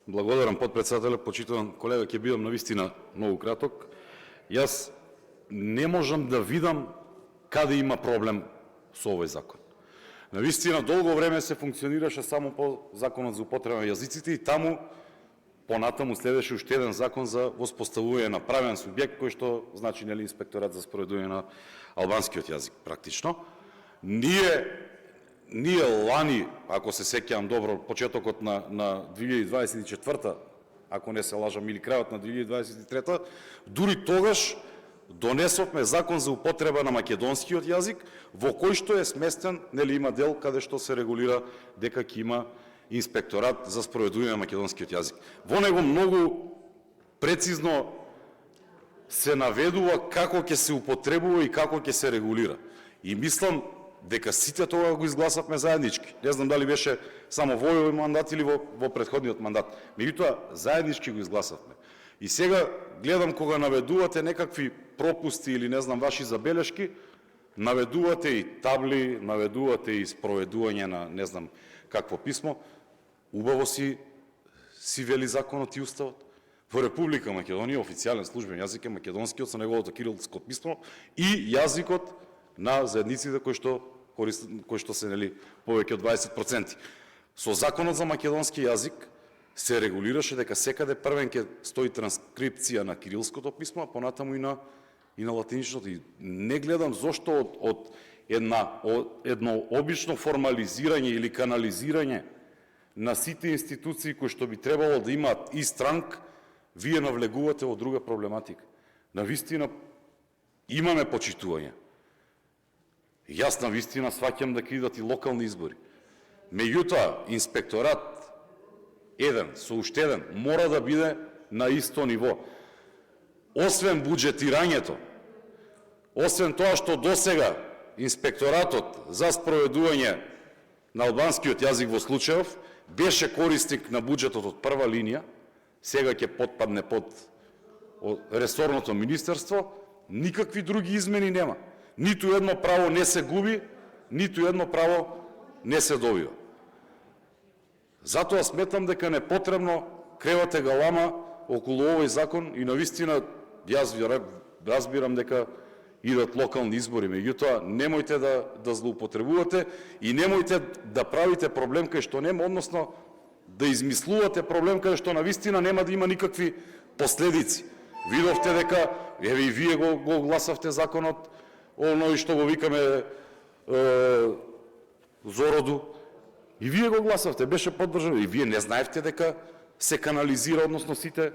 Благодарам, подпредседателя, почитуван колега, ќе бидам навистина многу краток. Јас не можам да видам каде има проблем со овој закон. Навистина долго време се функционираше само по законот за употреба на јазиците и таму понатаму следеше уште еден закон за воспоставување на правен субјект кој што значи нели инспекторат за спроведување на албанскиот јазик практично. Ние лани, ако се сеќавам добро, почетокот на 2024, ако не се лажам, или крајот на 2023, дури тогаш донесовме закон за употреба на македонскиот јазик, во кој што е сместен, нели има дел каде што се регулира дека ќе има инспекторат за спроведување на македонскиот јазик. Во него многу прецизно се наведува како ќе се употребува и како ќе се регулира. И мислам дека сите тоа го изгласавме заеднички. Не знам дали беше само во овој мандат или во претходниот мандат. Меѓутоа заеднички го изгласавме. И сега гледам кога наведувате некакви пропусти или не знам ваши забелешки, наведувате и табли, наведувате и спроведување на не знам какво писмо. Убаво си вели законот и уставот. Во Република Македонија официјален службен јазик е македонскиот со неговото кирилско писмо и јазикот на заедниците кои што се нели повеќе од 20%. Со законот за македонски јазик се регулираше дека секаде првен ќе стои транскрипција на кирилското писмо, а понатаму и на латиничното. И не гледам зошто од едно обично формализирање или канализирање на сите институции кои што би требало да имаат и странк, вие навлегувате во друга проблематика. Навистина имаме почитување. Јас навистина сваќам дека идат и локални избори. Меѓутоа, инспекторат еден, со уште еден, мора да биде на исто ниво. Освен буџетирањето, освен тоа што досега инспекторатот за спроведување на албанскиот јазик во случајов беше корисник на буџетот од прва линија, сега ќе потпадне под ресорното министерство, никакви други измени нема. Ниту едно право не се губи, ниту едно право не се добива. Затоа сметам дека не потребно кревате галама околу овој закон и навистина јас разбирам дека идат локални избори, меѓутоа немојте да злоупотребувате и немојте да правите проблем кај што нема, односно да измислувате проблем кај што навистина нема да има никакви последици. Видовте дека еве и вие го гласавте законот оној што го викаме Зороду. И вие го гласавте, беше поддржано. И вие не знаевте дека се канализира, односно сите